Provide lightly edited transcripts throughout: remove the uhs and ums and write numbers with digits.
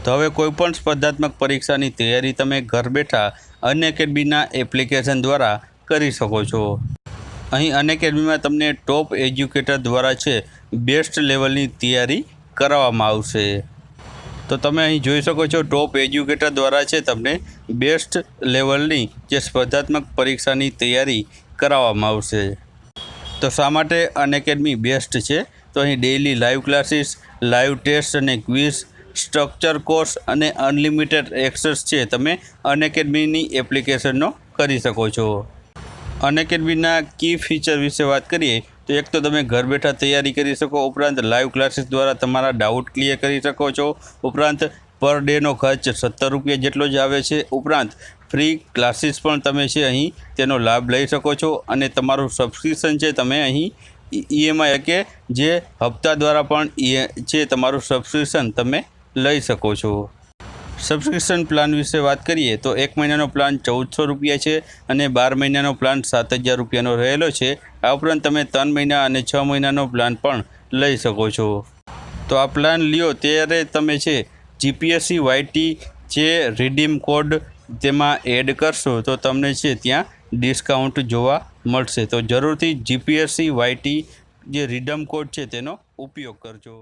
તો હવે કોઈપણ સ્પર્ધાત્મક પરીક્ષાની તૈયારી તમે ઘર બેઠા અનએકેડમીના એપ્લિકેશન દ્વારા કરી શકો છો। અહીં અનએકેડમીમાં તમને ટોપ એજ્યુકેટર દ્વારા છે બેસ્ટ લેવલની તૈયારી કરાવવામાં આવશે। તો તમે અહીં જોઈ શકો છો ટોપ એજ્યુકેટર દ્વારા છે તમને બેસ્ટ લેવલની જે સ્પર્ધાત્મક પરીક્ષાની તૈયારી કરાવવામાં આવશે। તો શા માટે અનએકેડમી બેસ્ટ છે? તો અહીં daily live classes, live test અને ક્વિઝ, સ્ટ્રક્ચર કોર્સ અને અનલિમિટેડ એક્સેસ છે તમે અનએકેડમીની એપ્લિકેશનનો કરી શકો છો। અનએકેડમીના કી ફીચર વિશે વાત કરીએ તો એક તો તમે ઘર બેઠા તૈયારી કરી શકો, ઉપરાંત લાઈવ ક્લાસીસ દ્વારા તમારા ડાઉટ ક્લિયર કરી શકો છો, ઉપરાંત પર ડેનો ખર્ચ 17 રૂપિયા જેટલો જ આવે છે, ઉપરાંત ફ્રી ક્લાસીસ પણ તમે છે અહીં તેનો લાભ લઈ શકો છો અને તમારું સબસ્ક્રિપ્શન છે તમે અહીં ઈએમઆઈ કે જે હપ્તા દ્વારા પણ છે તમારું સબસ્ક્રિપ્શન તમે લઈ શકો છો। સબસ્ક્રિપ્શન પ્લાન વિશે વાત કરીએ તો 1 મહિનાનો પ્લાન 1400 રૂપિયા છે અને 12 મહિનાનો પ્લાન 7000 રૂપિયાનો રહેલો છે। આ ઉપરાંત તમે 3 મહિના અને 6 મહિનાનો પ્લાન પણ લઈ શકો છો। તો આ પ્લાન લ્યો ત્યારે તમે છે જીપીએસસી વાયટી જે રિડીમ કોડ તેમાં એડ કરશો તો તમને છે ત્યાં ડિસ્કાઉન્ટ જોવા મળશે। તો જરૂરથી જીપીએસસી વાયટી જે રિડીમ કોડ છે તેનો ઉપયોગ કરજો।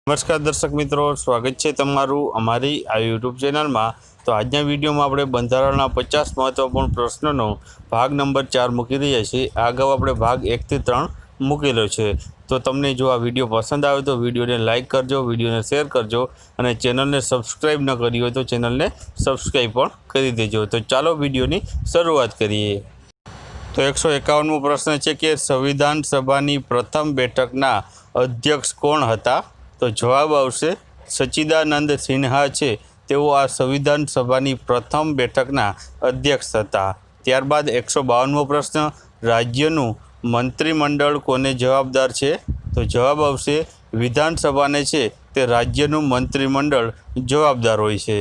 નમસ્કાર દર્શક મિત્રો, સ્વાગત છે તમારું અમારી આ યુટ્યુબ ચેનલમાં। તો આજના વિડીયોમાં આપણે બંધારણના 50 મહત્વપૂર્ણ પ્રશ્નોનો ભાગ નંબર 4 મૂકી રહ્યા છીએ। આ અગાઉ આપણે ભાગ 1 થી 3 મૂકેલો છે। તો તમને જો આ વિડીયો પસંદ આવે તો વિડીયોને લાઇક કરજો, વિડીયોને શેર કરજો અને ચેનલને સબસ્ક્રાઈબ ન કરી હોય તો ચેનલને સબસ્ક્રાઈબ પણ કરી દેજો। તો ચાલો વિડીયોની શરૂઆત કરીએ। તો 151મો પ્રશ્ન છે કે સંવિધાન સભાની પ્રથમ બેઠકના અધ્યક્ષ કોણ હતા? તો જવાબ આવશે સચ્ચિદાનંદ સિન્હા છે તેઓ આ સંવિધાન સભાની પ્રથમ બેઠકના અધ્યક્ષ હતા। ત્યારબાદ 152મો પ્રશ્ન રાજ્યનું મંત્રીમંડળ કોને જવાબદાર છે? તો જવાબ આવશે વિધાનસભાને છે તે રાજ્યનું મંત્રીમંડળ જવાબદાર હોય છે।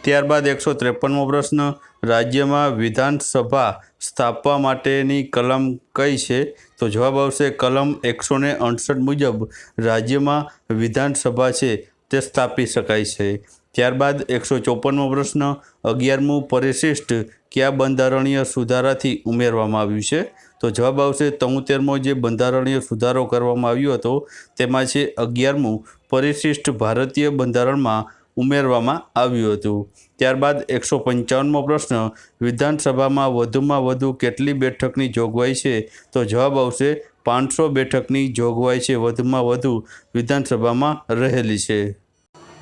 ત્યારબાદ 153મો પ્રશ્ન રાજ્યમાં વિધાનસભા સ્થાપવા માટેની કલમ કઈ છે? તો જવાબ આવશે કલમ 168 મુજબ રાજ્યમાં વિધાનસભા છે તે સ્થાપી શકાય છે। ત્યારબાદ 154મો પ્રશ્ન 11મું પરિશિષ્ટ કયા બંધારણીય સુધારાથી ઉમેરવામાં આવ્યું છે? તો જવાબ આવશે 73મો જે બંધારણીય સુધારો કરવામાં આવ્યો હતો તેમાં છે 11મું પરિશિષ્ટ ભારતીય બંધારણમાં ઉમેરવામાં આવ્યું હતું। ત્યારબાદ 155મો પ્રશ્ન વિધાનસભામાં વધુમાં વધુ કેટલી બેઠકની જોગવાઈ છે? તો જવાબ આવશે 500 બેઠકની જોગવાઈ છે વધુમાં વધુ વિધાનસભામાં રહેલી છે।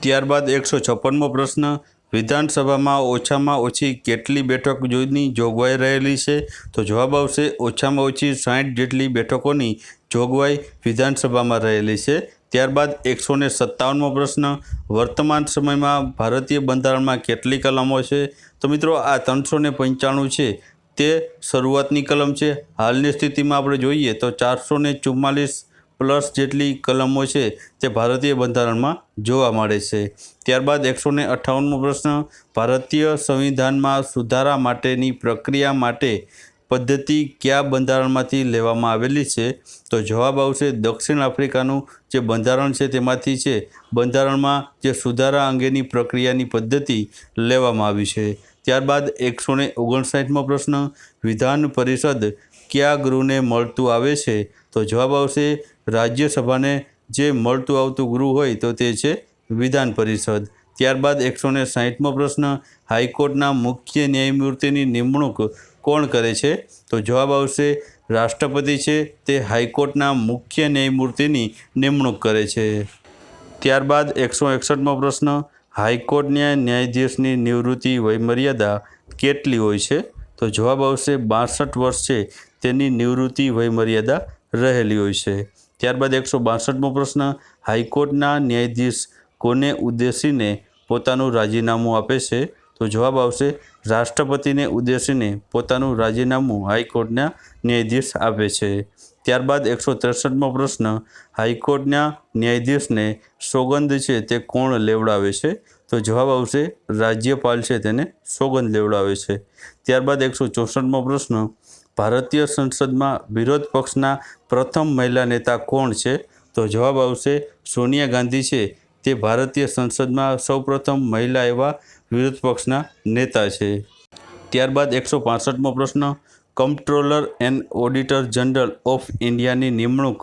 ત્યારબાદ 156મો પ્રશ્ન વિધાનસભામાં ઓછામાં ઓછી કેટલી બેઠકોની જોગવાઈ રહેલી છે? તો જવાબ આવશે ઓછામાં ઓછી 60 જેટલી બેઠકોની જોગવાઈ વિધાનસભામાં રહેલી છે। ત્યારબાદ 157મો પ્રશ્ન વર્તમાન સમયમાં ભારતીય બંધારણમાં કેટલી કલમો છે? તો મિત્રો આ 395 છે તે શરૂઆતની કલમ છે। હાલની સ્થિતિમાં આપણે જોઈએ તો 444 પ્લસ જેટલી કલમો છે તે ભારતીય બંધારણમાં જોવા મળે છે। ત્યારબાદ 158મો પ્રશ્ન ભારતીય સંવિધાનમાં સુધારા માટેની પ્રક્રિયા માટે પદ્ધતિ કયા બંધારણમાંથી લેવામાં આવેલી છે? તો જવાબ આવશે દક્ષિણ આફ્રિકાનું જે બંધારણ છે તેમાંથી છે બંધારણમાં જે સુધારા અંગેની પ્રક્રિયાની પદ્ધતિ લેવામાં આવી છે। ત્યારબાદ 159મો પ્રશ્ન વિધાન પરિષદ કયા ગૃહને મળતું આવે છે? તો જવાબ આવશે રાજ્યસભાને જે મળતું આવતું ગૃહ હોય તો તે છે વિધાન પરિષદ। ત્યારબાદ 160મો પ્રશ્ન હાઈકોર્ટના મુખ્ય ન્યાયમૂર્તિની નિમણૂક કોણ કરે છે? તો જવાબ આવશે રાષ્ટ્રપતિ છે તે હાઈકોર્ટના મુખ્ય ન્યાયમૂર્તિની નિમણૂક કરે છે। ત્યારબાદ 161મો પ્રશ્ન હાઈકોર્ટના ન્યાયાધીશની નિવૃત્તિ વયમર્યાદા કેટલી હોય છે? તો જવાબ આવશે 62 વર્ષ છે તેની નિવૃત્તિ વયમર્યાદા રહેલી હોય છે। ત્યારબાદ 162મો પ્રશ્ન હાઈકોર્ટના ન્યાયાધીશ કોને ઉદ્દેશીને પોતાનું રાજીનામું આપે છે? તો જવાબ આવશે રાષ્ટ્રપતિને ઉદ્દેશીને પોતાનું રાજીનામું હાઈકોર્ટના ન્યાયાધીશ આપે છે। ત્યારબાદ 163મો પ્રશ્ન હાઈકોર્ટના ન્યાયાધીશને સોગંદ છે તે કોણ લેવડાવે છે? તો જવાબ આવશે રાજ્યપાલ છે તેને સોગંદ લેવડાવે છે। ત્યારબાદ 164મો પ્રશ્ન ભારતીય સંસદમાં વિરોધ પક્ષના પ્રથમ મહિલા નેતા કોણ છે? તો જવાબ આવશે સોનિયા ગાંધી છે તે ભારતીય સંસદમાં સૌપ્રથમ મહિલા એવા વિરોધ પક્ષના નેતા છે। ત્યારબાદ 165મો પ્રશ્ન, કમ્પ્ટ્રોલર એન્ડ ઓડિટર જનરલ ઓફ ઇન્ડિયાની નિમણૂક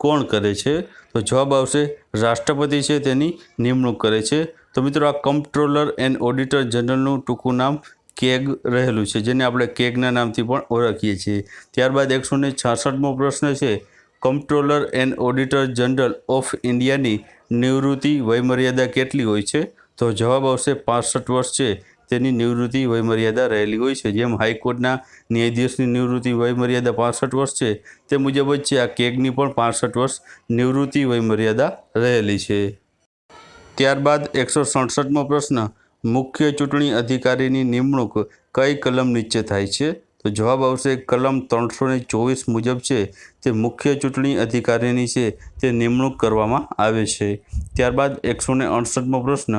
કોણ કરે છે? તો જવાબ આવશે રાષ્ટ્રપતિ છે તેની નિમણૂક કરે છે। તો મિત્રો આ કમ્પ્ટ્રોલર એન્ડ ઓડિટર જનરલનું ટૂંકું નામ કેગ રહેલું છે, જેને આપણે કેગના નામથી પણ ઓળખીએ છીએ। ત્યારબાદ 166મો પ્રશ્ન છે, કમ્પ્ટ્રોલર એન્ડ ઓડિટર જનરલ ઓફ ઇન્ડિયાની નિવૃત્તિ વયમર્યાદા કેટલી હોય છે? તો જવાબ આવશે 65 વર્ષ છે તેની નિવૃત્તિ વયમર્યાદા રહેલી હોય છે। જેમ હાઈકોર્ટના ન્યાયાધીશની નિવૃત્તિ વયમર્યાદા 65 વર્ષ છે તે મુજબ જ છે આ કેગની પણ 65 વર્ષ નિવૃત્તિ વયમર્યાદા રહેલી છે। ત્યારબાદ 167મો પ્રશ્ન, મુખ્ય ચૂંટણી અધિકારીની નિમણૂક કઈ કલમ નીચે થાય છે? તો જવાબ આવશે કલમ 324 મુજબ છે તે મુખ્ય ચૂંટણી અધિકારીની છે તે નિમણૂક કરવામાં આવે છે। ત્યારબાદ 168મો પ્રશ્ન,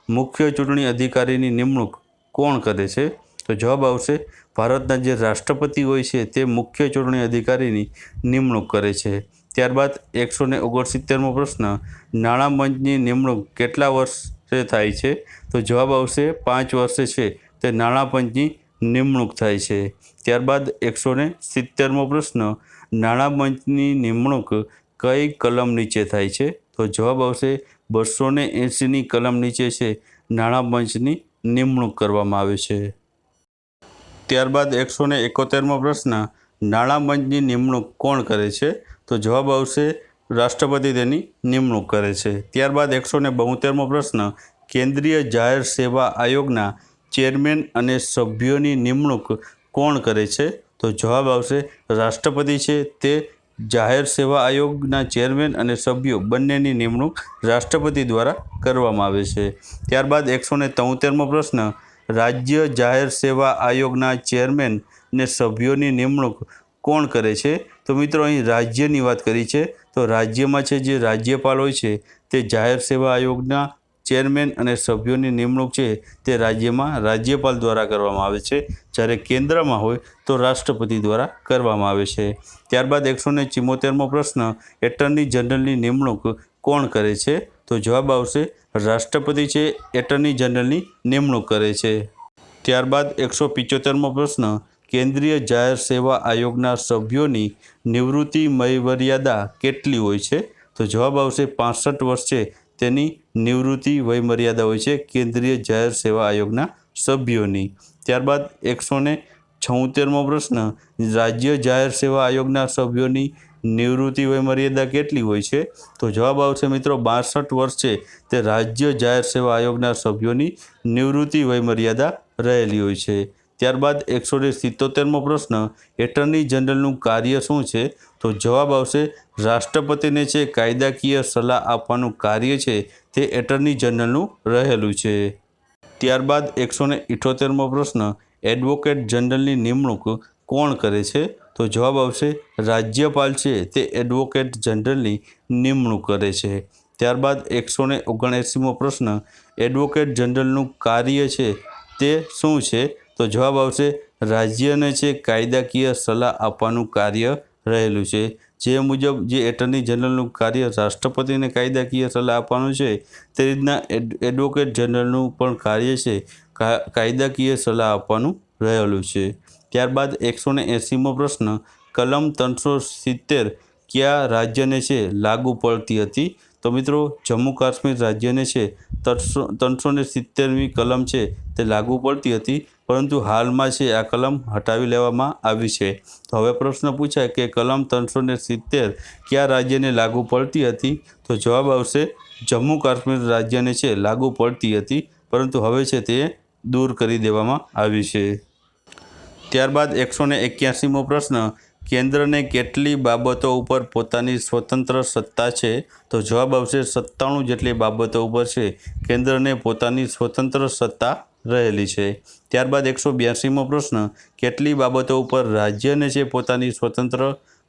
મુખ્ય ચૂંટણી અધિકારીની નિમણૂક કોણ કરે છે? તો જવાબ આવશે ભારતના જે રાષ્ટ્રપતિ હોય છે તે મુખ્ય ચૂંટણી અધિકારીની નિમણૂક કરે છે। ત્યારબાદ 169મો પ્રશ્ન, નાણાં પંચની નિમણૂક કેટલા વર્ષે થાય છે? તો જવાબ આવશે 5 વર્ષે છે તે નાણાં પંચની નિમણૂક થાય છે। ત્યારબાદ 170મો પ્રશ્ન, નાણાં પંચની નિમણૂક કઈ કલમ નીચે થાય છે? તો જવાબ આવશે 280ની કલમ નીચે છે નાણાં પંચની નિમણૂક કરવામાં આવે છે। ત્યારબાદ 171મો પ્રશ્ન, નાણાં પંચની નિમણૂક કોણ કરે છે? તો જવાબ આવશે રાષ્ટ્રપતિ તેની નિમણૂક કરે છે। ત્યારબાદ 172મો પ્રશ્ન, કેન્દ્રીય જાહેર સેવા આયોગના ચેરમેન અને સભ્યોની નિમણૂક કોણ કરે છે? તો જવાબ આવશે રાષ્ટ્રપતિ છે તે જાહેર સેવા આયોગના ચેરમેન અને સભ્યો બંનેની નિમણૂક રાષ્ટ્રપતિ દ્વારા કરવામાં આવે છે। ત્યારબાદ 173મો પ્રશ્ન, રાજ્ય જાહેર સેવા આયોગના ચેરમેન અને સભ્યોની નિમણૂક કોણ કરે છે? તો મિત્રો અહીં રાજ્યની વાત કરી છે, તો રાજ્યમાં છે જે રાજ્યપાલ હોય છે તે જાહેર સેવા આયોગના ચેરમેન અને સભ્યોની નિમણૂક છે તે રાજ્યમાં રાજ્યપાલ દ્વારા કરવામાં આવે છે, જ્યારે કેન્દ્રમાં હોય તો રાષ્ટ્રપતિ દ્વારા કરવામાં આવે છે। ત્યારબાદ 174મો પ્રશ્ન, એટર્ની જનરલની નિમણૂક કોણ કરે છે? તો જવાબ આવશે રાષ્ટ્રપતિ છે એટર્ની જનરલની નિમણૂક કરે છે। ત્યારબાદ 175મો પ્રશ્ન, કેન્દ્રીય જાહેર સેવા આયોગના સભ્યોની નિવૃત્તિ વયમર્યાદા કેટલી હોય છે? તો જવાબ આવશે 65 વર્ષ છે તેની નિવૃત્તિ વયમર્યાદા હોય છે કેન્દ્રીય જાહેર સેવા આયોગના સભ્યોની। ત્યારબાદ 176મો પ્રશ્ન, રાજ્ય જાહેર સેવા આયોગના સભ્યોની નિવૃત્તિ વયમર્યાદા કેટલી હોય છે? તો જવાબ આવશે મિત્રો 62 વર્ષ છે તે રાજ્ય જાહેર સેવા આયોગના સભ્યોની નિવૃત્તિ વયમર્યાદા રહેલી હોય છે। ત્યારબાદ 177મો પ્રશ્ન, એટર્ની જનરલનું કાર્ય શું છે? તો જવાબ આવશે રાષ્ટ્રપતિને છે કાયદાકીય સલાહ આપવાનું કાર્ય છે તે એટર્ની જનરલનું રહેલું છે। ત્યારબાદ 178મો પ્રશ્ન, એડવોકેટ જનરલની નિમણૂક કોણ કરે છે? તો જવાબ આવશે રાજ્યપાલ છે તે એડવોકેટ જનરલની નિમણૂક કરે છે। ત્યારબાદ 179મો પ્રશ્ન, એડવોકેટ જનરલનું કાર્ય છે તે શું છે? તો જવાબ આવશે રાજ્યને છે કાયદાકીય સલાહ આપવાનું કાર્ય રહેલું છે। જે મુજબ જે એટર્ની જનરલનું કાર્ય રાષ્ટ્રપતિને કાયદાકીય સલાહ આપવાનું છે તે રીતના એડવોકેટ જનરલનું પણ કાર્ય છે કાયદાકીય સલાહ આપવાનું રહેલું છે। ત્યારબાદ 180મો પ્રશ્ન, કલમ 370 કયા રાજ્યને છે લાગુ પડતી હતી? તો મિત્રો જમ્મુ કાશ્મીર રાજ્યને છે 370મી કલમ છે તે લાગુ પડતી હતી, પરંતુ હાલમાં છે આ કલમ હટાવી લેવામાં આવી છે। તો હવે પ્રશ્ન પૂછાય કે કલમ 370 કયા રાજ્યને લાગુ પડતી હતી? તો જવાબ આવશે જમ્મુ કાશ્મીર રાજ્યને છે લાગુ પડતી હતી, પરંતુ હવે છે તે દૂર કરી દેવામાં આવી છે। ત્યારબાદ 181મો પ્રશ્ન, કેન્દ્રને કેટલી બાબતો ઉપર પોતાની સ્વતંત્ર સત્તા છે? તો જવાબ આવશે 97 જેટલી બાબતો ઉપર છે કેન્દ્રને પોતાની સ્વતંત્ર સત્તા રહેલી છે। ત્યારબાદ 182મો પ્રશ્ન, કેટલી બાબતો ઉપર રાજ્યને છે પોતાની સ્વતંત્ર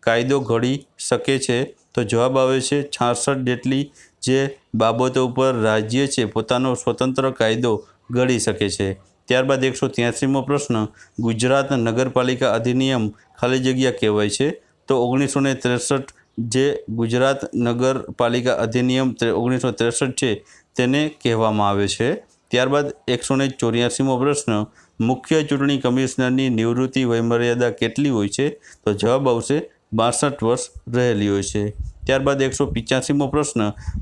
કાયદો ઘડી શકે છે? તો જવાબ આવે છે 66 જેટલી જે બાબતો ઉપર રાજ્ય છે પોતાનો સ્વતંત્ર કાયદો ઘડી શકે છે। ત્યારબાદ 183મો પ્રશ્ન, ગુજરાત નગરપાલિકા અધિનિયમ ખાલી જગ્યા કહેવાય છે? તો 1963 જે ગુજરાત નગરપાલિકા અધિનિયમ 1963 છે તેને કહેવામાં આવે છે. ત્યારબાદ 184મો પ્રશ્ન, મુખ્ય ચૂંટણી કમિશનરની નિવૃત્તિ વયમર્યાદા કેટલી હોય છે? તો જવાબ આવશે 62 વર્ષ રહેલી હોય છે. ત્યારબાદ 185મો પ્રશ્ન,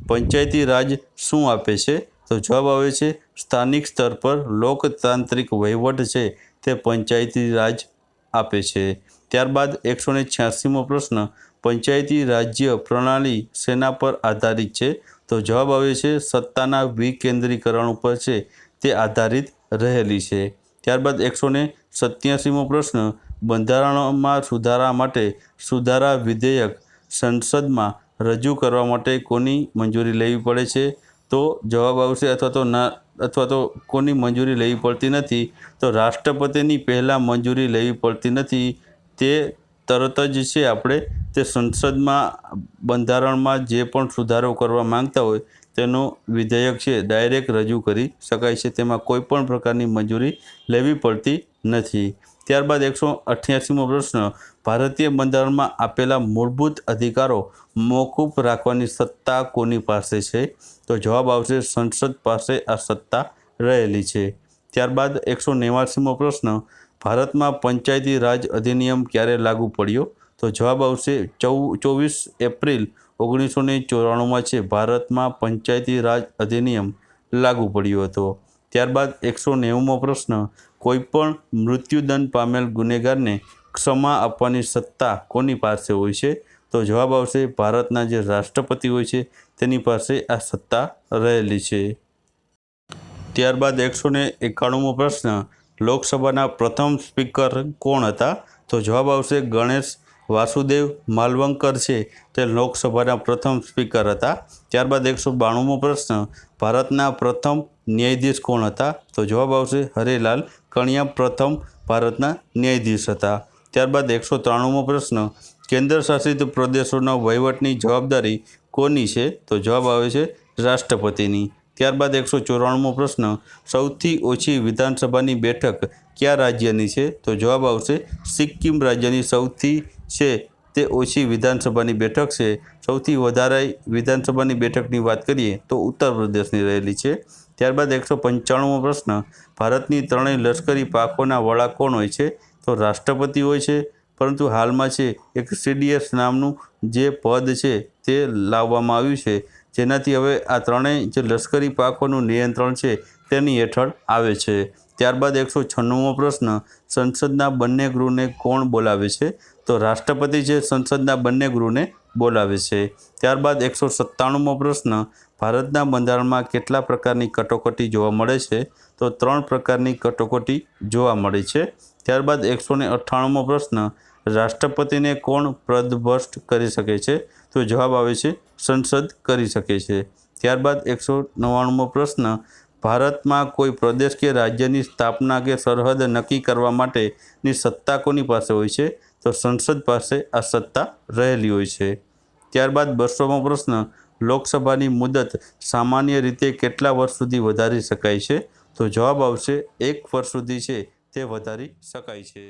પંચાયતી રાજ શું આપે છે? તો જવાબ આવે છે સ્થાનિક સ્તર પર લોકતાંત્રિક વહીવટ છે તે પંચાયતી રાજ આપે છે. ત્યારબાદ 186મો પ્રશ્ન, પંચાયતી રાજ્ય પ્રણાલી શેના પર આધારિત છે? તો જવાબ આવે છે સત્તાના વિકેન્દ્રીકરણ ઉપર છે તે આધારિત રહેલી છે. ત્યારબાદ 187મો પ્રશ્ન, બંધારણમાં સુધારા માટે સુધારા વિધેયક સંસદમાં રજૂ કરવા માટે કોની મંજૂરી લેવી પડે છે? તો જવાબ આવશે અથવા તો કોની મંજૂરી લેવી પડતી નથી? તો રાષ્ટ્રપતિની પહેલાં મંજૂરી લેવી પડતી નથી. તે તરત જ છે આપણે તે સંસદમાં બંધારણમાં જે પણ સુધારો કરવા માંગતા હોય તેનો વિધેયક છે ડાયરેક્ટ રજૂ કરી શકાય છે. તેમાં કોઈ પણ પ્રકારની મંજૂરી લેવી પડતી નથી. ત્યારબાદ 188મો પ્રશ્ન, ભારતીય બંધારણમાં આપેલા મૂળભૂત અધિકારો મોકૂફ રાખવાની સત્તા કોની પાસે છે? તો જવાબ આવશે સંસદ પાસે આ સત્તા રહેલી છે. ત્યારબાદ 189મો પ્રશ્ન, ભારતમાં પંચાયતી રાજ અધિનિયમ ક્યારે લાગુ પડ્યો? તો જવાબ આવશે 24 એપ્રિલ 1994માં છે ભારતમાં પંચાયતી રાજ અધિનિયમ લાગુ પડ્યો હતો. ત્યારબાદ 190મો પ્રશ્ન, કોઈપણ મૃત્યુદંડ પામેલ ગુનેગારને ક્ષમા આપવાની સત્તા કોની પાસે હોય છે? તો જવાબ આવશે ભારતના જે રાષ્ટ્રપતિ હોય છે તેની પાસે આ સત્તા રહેલી છે. ત્યારબાદ 191મો પ્રશ્ન, લોકસભાના પ્રથમ સ્પીકર કોણ હતા? તો જવાબ આવશે ગણેશ વાસુદેવ માલવંકર છે તે લોકસભાના પ્રથમ સ્પીકર હતા. ત્યારબાદ 192મો પ્રશ્ન, ભારતના પ્રથમ ન્યાયાધીશ કોણ હતા? તો જવાબ આવશે હરિલાલ કણિયા પ્રથમ ભારતના ન્યાયાધીશ હતા. ત્યારબાદ 193મો પ્રશ્ન, કેન્દ્ર શાસિત પ્રદેશોના વહીવટની જવાબદારી કોની છે? તો જવાબ આવે છે રાષ્ટ્રપતિની. ત્યારબાદ 194મો પ્રશ્ન, સૌથી ઓછી વિધાનસભાની બેઠક કયા રાજ્યની છે? તો જવાબ આવશે સિક્કિમ રાજ્યની સૌથી છે તે ઓછી વિધાનસભાની બેઠક છે. સૌથી વધારે વિધાનસભાની બેઠકની વાત કરીએ તો ઉત્તર પ્રદેશની રહેલી છે. ત્યારબાદ 195મો પ્રશ્ન, ભારતની ત્રણેય લશ્કરી પાંખોના વડા કોણ હોય છે? તો રાષ્ટ્રપતિ હોય છે, પરંતુ હાલમાં છે એક CDS નામનું જે પદ છે તે લાવવામાં આવ્યું છે જેનાથી હવે આ ત્રણેય જે લશ્કરી પાંખોનું નિયંત્રણ છે તેની હેઠળ આવે છે. ત્યારબાદ 196મો પ્રશ્ન, સંસદના બંને ગૃહને કોણ બોલાવે છે? તો રાષ્ટ્રપતિ છે સંસદના બંને ગૃહને બોલાવે છે. ત્યારબાદ 197મો પ્રશ્ન, ભારતના બંધારણમાં કેટલા પ્રકારની કટોકટી જોવા મળે છે? તો 3 પ્રકારની કટોકટી જોવા મળે છે. ત્યારબાદ 198મો પ્રશ્ન, રાષ્ટ્રપતિને કોણ પદભ્રષ્ટ કરી શકે છે? તો જવાબ આવે છે સંસદ કરી શકે છે. ત્યારબાદ 199મો પ્રશ્ન, ભારતમાં કોઈ પ્રદેશ કે રાજ્યની સ્થાપના કે સરહદ નક્કી કરવા માટેની સત્તા કોની પાસે હોય છે? તો સંસદ પાસે આ સત્તા રહેલી હોય છે. ત્યારબાદ 200મો પ્રશ્ન, લોકસભાની મુદત સામાન્ય રીતે કેટલા વર્ષ સુધી વધારી શકાય છે? તો જવાબ આવશે 1 વર્ષ સુધી છે તે વધારી શકાય છે.